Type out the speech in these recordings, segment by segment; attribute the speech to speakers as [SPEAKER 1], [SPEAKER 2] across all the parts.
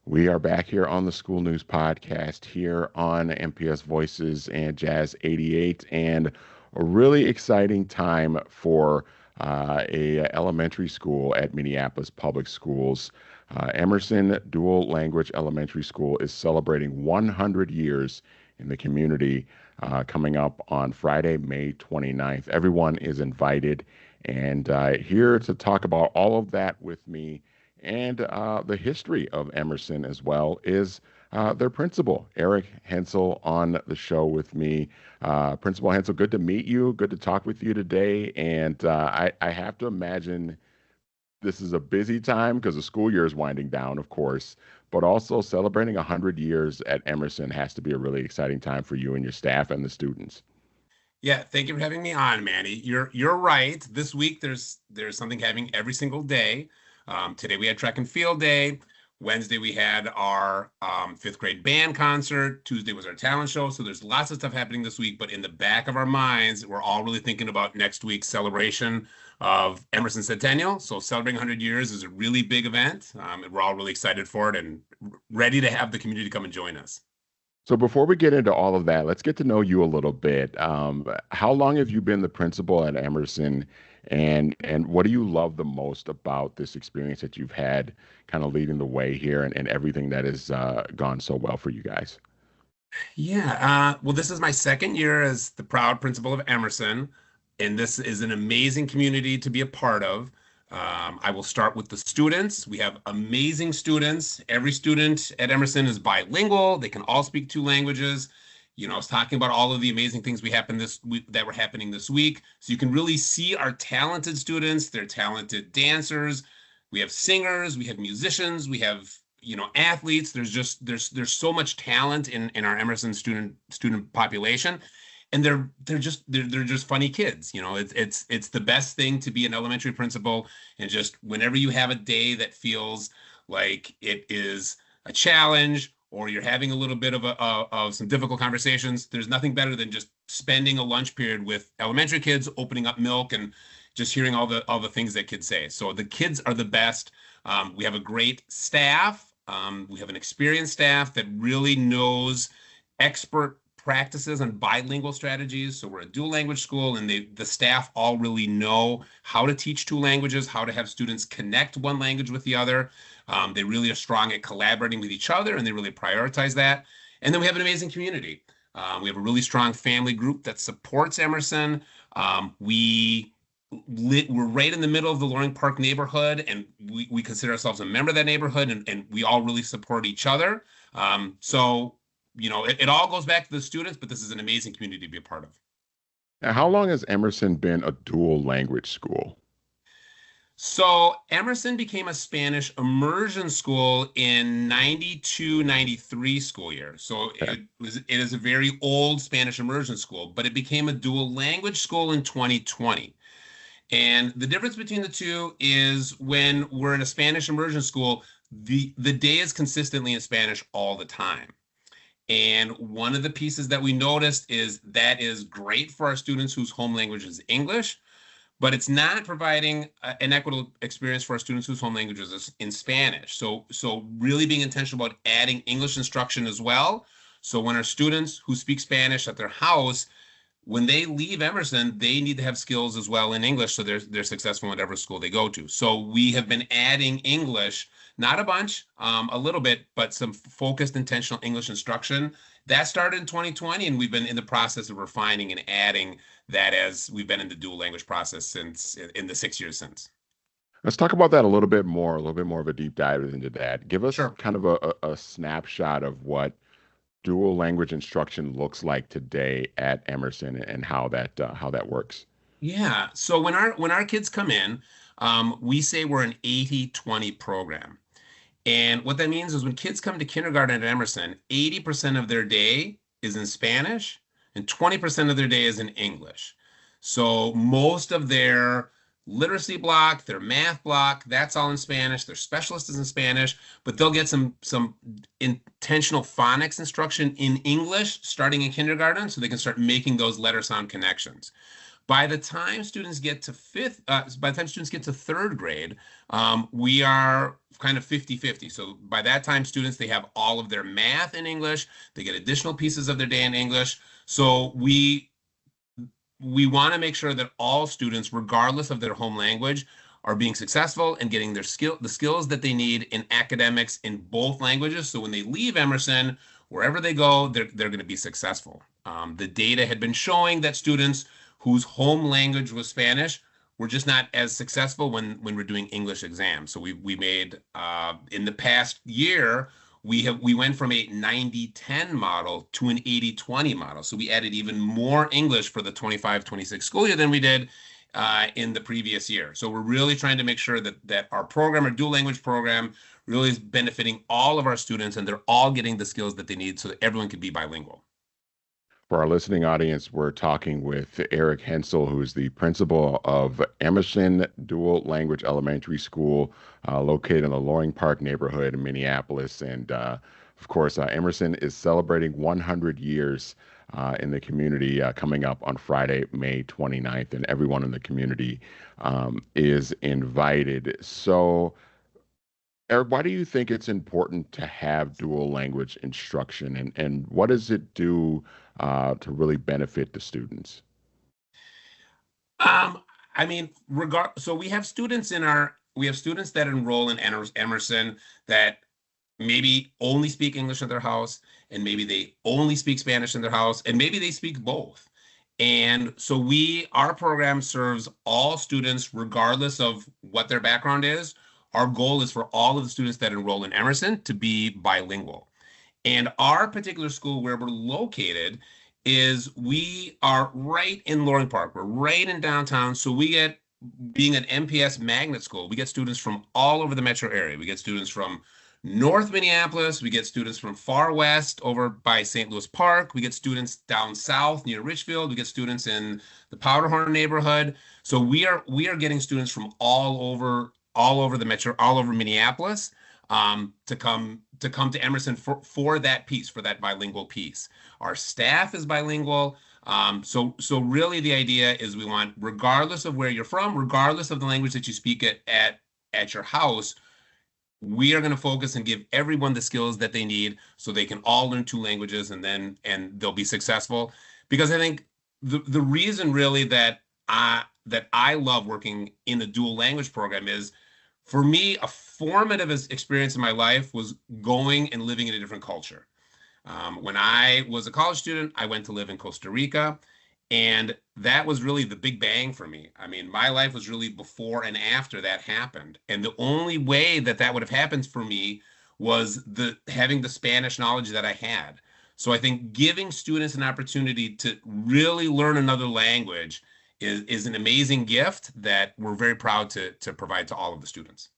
[SPEAKER 1] We are back here on the School News Podcast here on MPS Voices and Jazz 88, and a really exciting time for a elementary school at Minneapolis Public Schools. Emerson Dual Language Elementary School is celebrating 100 years in the community coming up on Friday, May 29th. Everyone is invited, and here to talk about all of that with me and the history of Emerson as well is their principal, Erik Hensel, on the show with me. Principal Hensel, good to meet you. Good to talk with you today. And I have to imagine this is a busy time because the school year is winding down, of course, but also celebrating 100 years at Emerson has to be a really exciting time for you and your staff and the students.
[SPEAKER 2] Yeah, thank you for having me on, Manny. You're right. This week there's something happening every single day. Today we had track and field day. Wednesday we had our fifth grade band concert. Tuesday was our talent show. So there's lots of stuff happening this week. But in the back of our minds, we're all really thinking about next week's celebration of Emerson Centennial. So celebrating 100 years is a really big event. And we're all really excited for it and ready to have the community come and join us.
[SPEAKER 1] So before we get into all of that, let's get to know you a little bit. How long have you been the principal at Emerson, and what do you love the most about this experience that you've had, kind of leading the way here, and everything that has gone so well for you guys?
[SPEAKER 2] Yeah, well, this is my second year as the proud principal of Emerson, and this is an amazing community to be a part of. I will start with the students. We have amazing students. Every student at Emerson is bilingual. They can all speak two languages. I was talking about all of the amazing things that were happening this week. So you can really see our talented students. They're talented dancers. We have singers. We have musicians. We have athletes. There's so much talent in our Emerson student population, and they're just funny kids. It's the best thing to be an elementary principal, and just whenever you have a day that feels like it is a challenge or you're having a little bit of some difficult conversations, there's nothing better than just spending a lunch period with elementary kids, opening up milk and just hearing all the things that kids say. So the kids are the best. We have a great staff. We have an experienced staff that really knows expert practices on bilingual strategies. So we're a dual language school, and the staff all really know how to teach two languages, how to have students connect one language with the other. They really are strong at collaborating with each other, and they really prioritize that. And then we have an amazing community. We have a really strong family group that supports Emerson. We're right in the middle of the Loring Park neighborhood, and we consider ourselves a member of that neighborhood, and we all really support each other. It all goes back to the students, but this is an amazing community to be a part of.
[SPEAKER 1] Now, how long has Emerson been a dual language school?
[SPEAKER 2] So Emerson became a Spanish immersion school in 92-93 school year. So
[SPEAKER 1] Okay.
[SPEAKER 2] it is a very old Spanish immersion school, but it became a dual language school in 2020. And the difference between the two is when we're in a Spanish immersion school, the day is consistently in Spanish all the time. And one of the pieces that we noticed is that is great for our students whose home language is English, but it's not providing an equitable experience for our students whose home language is in Spanish. So really being intentional about adding English instruction as well. So when our students who speak Spanish at their house, when they leave Emerson, they need to have skills as well in English so they're successful in whatever school they go to. So we have been adding English, not a bunch, a little bit, but some focused, intentional English instruction. That started in 2020, and we've been in the process of refining and adding that as we've been in the dual language process since in the 6 years since.
[SPEAKER 1] Let's talk about that a little bit more of a deep dive into that. Give us
[SPEAKER 2] Sure.
[SPEAKER 1] kind of a snapshot of what dual language instruction looks like today at Emerson and how that works.
[SPEAKER 2] Yeah. So when our kids come in, we say we're an 80-20 program. And what that means is when kids come to kindergarten at Emerson, 80% of their day is in Spanish and 20% of their day is in English. So most of their literacy block, their math block, that's all in Spanish. Their specialist is in Spanish, but they'll get some intentional phonics instruction in English starting in kindergarten so they can start making those letter sound connections. By the time students get to third grade, we are kind of 50-50. So by that time, students, they have all of their math in English, they get additional pieces of their day in English. So we want to make sure that all students, regardless of their home language, are being successful and getting the skills that they need in academics in both languages. So when they leave Emerson, wherever they go, they're going to be successful. The data had been showing that students whose home language was Spanish were just not as successful when we're doing English exams. So we made in the past year, we went from a 90-10 model to an 80-20 model. So we added even more English for the 25-26 school year than we did in the previous year. So we're really trying to make sure that our program, our dual language program, really is benefiting all of our students, and they're all getting the skills that they need so that everyone can be bilingual.
[SPEAKER 1] For our listening audience, we're talking with Erik Hensel, who is the principal of Emerson Dual Language Elementary School, located in the Loring Park neighborhood in Minneapolis. And of course, Emerson is celebrating 100 years in the community coming up on Friday, May 29th, and everyone in the community is invited. So, Eric, why do you think it's important to have dual language instruction, and what does it do to really benefit the students?
[SPEAKER 2] Um, I mean, so we have students that enroll in Emerson that maybe only speak English in their house, and maybe they only speak Spanish in their house, and maybe they speak both. And so our program serves all students regardless of what their background is. Our goal is for all of the students that enroll in Emerson to be bilingual. And our particular school where we're located we are right in Loring Park. We're right in downtown. So being an MPS magnet school, we get students from all over the metro area. We get students from North Minneapolis. We get students from far west over by St. Louis Park. We get students down south near Richfield. We get students in the Powderhorn neighborhood. So we are getting students from all over the metro, all over Minneapolis, to come to Emerson for that piece, for that bilingual piece. Our staff is bilingual. So really the idea is we want, regardless of where you're from, regardless of the language that you speak at your house, we are going to focus and give everyone the skills that they need so they can all learn two languages and they'll be successful. Because I think the reason really that I love working in the dual language program is, for me, a formative experience in my life was going and living in a different culture. When I was a college student, I went to live in Costa Rica, and that was really the big bang for me. I mean, my life was really before and after that happened. And the only way that would have happened for me was having the Spanish knowledge that I had. So I think giving students an opportunity to really learn another language is an amazing gift that we're very proud to provide to all of the students.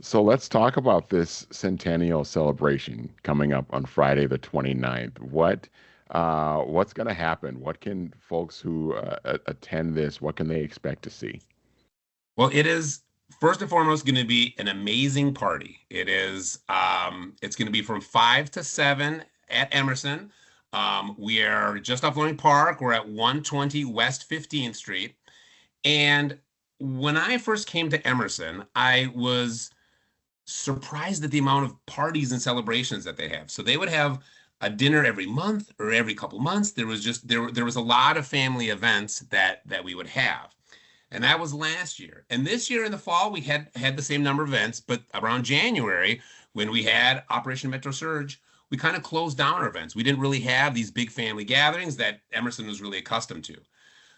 [SPEAKER 1] So let's talk about this centennial celebration coming up on Friday the 29th. What's going to happen? What can folks who attend this, what can they expect to see?
[SPEAKER 2] Well, it is first and foremost going to be an amazing party. It's going to be from 5 to 7 at Emerson. We are just off Loring Park. We're at 120 West 15th Street. And when I first came to Emerson, I was surprised at the amount of parties and celebrations that they have. So they would have a dinner every month or every couple months. There was a lot of family events that we would have. And that was last year. And this year in the fall, we had the same number of events, but around January, when we had Operation Metro Surge, we kind of closed down our events. We didn't really have these big family gatherings that Emerson was really accustomed to.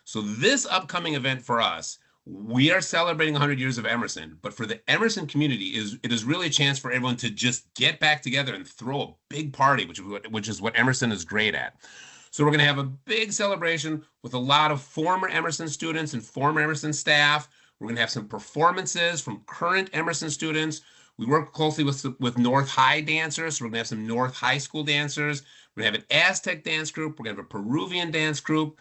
[SPEAKER 2] So this upcoming event for us, we are celebrating 100 years of Emerson, but for the Emerson community, it is really a chance for everyone to just get back together and throw a big party, which is what Emerson is great at. So we're going to have a big celebration with a lot of former Emerson students and former Emerson staff. We're going to have some performances from current Emerson students. We work closely with North High dancers. So we're going to have some North High School dancers. We're going to have an Aztec dance group. We're going to have a Peruvian dance group.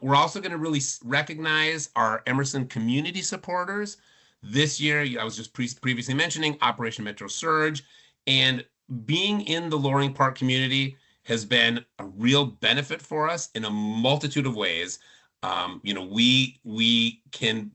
[SPEAKER 2] We're also going to really recognize our Emerson community supporters. This year, I was just previously mentioning Operation Metro Surge, and being in the Loring Park community has been a real benefit for us in a multitude of ways. We can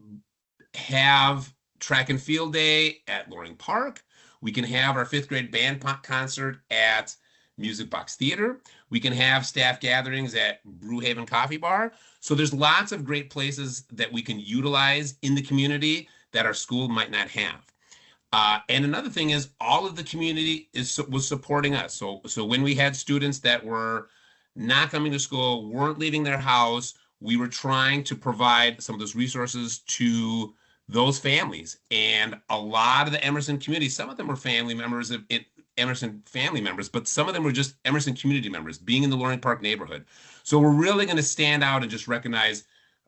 [SPEAKER 2] have track and field day at Loring Park. We can have our fifth grade band concert at Music Box Theater. We can have staff gatherings at Brewhaven Coffee Bar. So there's lots of great places that we can utilize in the community that our school might not have. And another thing is all of the community was supporting us. So when we had students that were not coming to school, weren't leaving their house, we were trying to provide some of those resources to those families. And a lot of the Emerson community, some of them were family members of it, Emerson family members, but some of them were just Emerson community members being in the Loring Park neighborhood. So we're really going to stand out and just recognize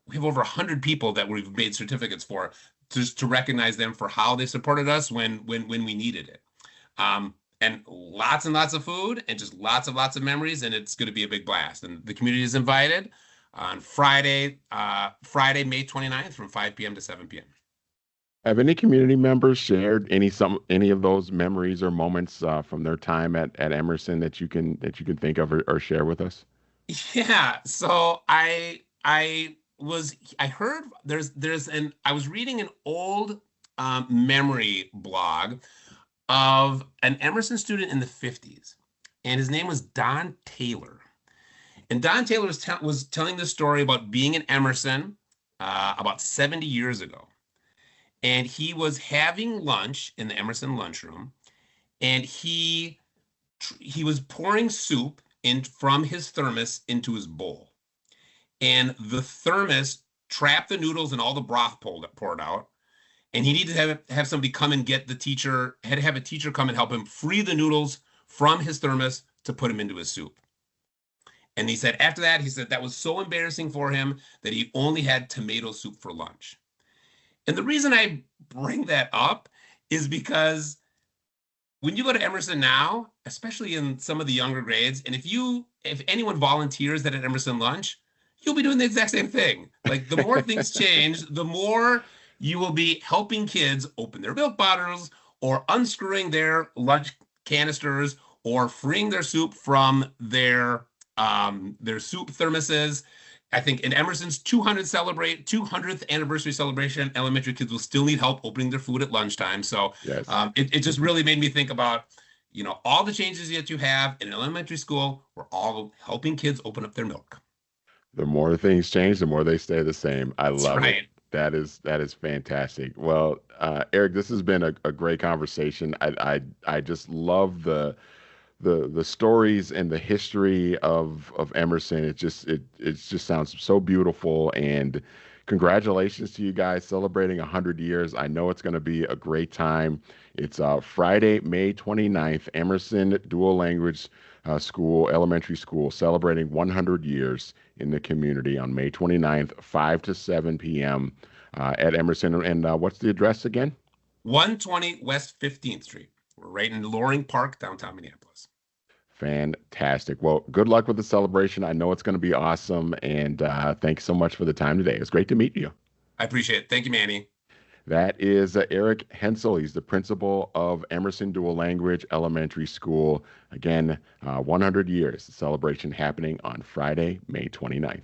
[SPEAKER 2] we have over 100 people that we've made certificates for just to recognize them for how they supported us when we needed it. And lots of food and just lots of memories, and it's going to be a big blast. And the community is invited on Friday, May 29th from 5 p.m. to 7 p.m.
[SPEAKER 1] Have any community members shared any of those memories or moments from their time at Emerson that you can think of or share with us?
[SPEAKER 2] Yeah, so I heard I was reading an old memory blog of an Emerson student in the 50s, and his name was Don Taylor. And Don Taylor was telling this story about being in Emerson about 70 years ago. And he was having lunch in the Emerson lunchroom, and he was pouring soup in from his thermos into his bowl. And the thermos trapped the noodles and all the broth poured out. And he needed to have somebody come and get the teacher, had to have a teacher come and help him free the noodles from his thermos to put them into his soup. And he said after that, he said that was so embarrassing for him that he only had tomato soup for lunch. And the reason I bring that up is because when you go to Emerson now, especially in some of the younger grades, and if anyone volunteers at an Emerson lunch, you'll be doing the exact same thing. Like the more things change, the more you will be helping kids open their milk bottles or unscrewing their lunch canisters or freeing their soup from their soup thermoses. I think in Emerson's 200th anniversary celebration, elementary kids will still need help opening their food at lunchtime. So
[SPEAKER 1] Yes.
[SPEAKER 2] It just really made me think about, all the changes that you have in elementary school. We're all helping kids open up their milk.
[SPEAKER 1] The more things change, the more they stay the same. I
[SPEAKER 2] That's
[SPEAKER 1] love it.
[SPEAKER 2] right.
[SPEAKER 1] That is fantastic. Well, Erik, this has been a great conversation. I just love the stories and the history of Emerson. It just sounds so beautiful. And congratulations to you guys celebrating 100 years. I know it's going to be a great time. It's Friday, May 29th, Emerson Dual Language School, Elementary School, celebrating 100 years in the community on May 29th, 5 to 7 p.m. At Emerson. And what's the address again?
[SPEAKER 2] 120 West 15th Street. We're right in Loring Park, downtown Minneapolis.
[SPEAKER 1] Fantastic. Well, good luck with the celebration. I know it's going to be awesome. And thanks so much for the time today. It's great to meet you.
[SPEAKER 2] I appreciate it. Thank you, Manny.
[SPEAKER 1] That is Erik Hensel. He's the principal of Emerson Dual Language Elementary School. Again, 100 years. The celebration happening on Friday, May 29th.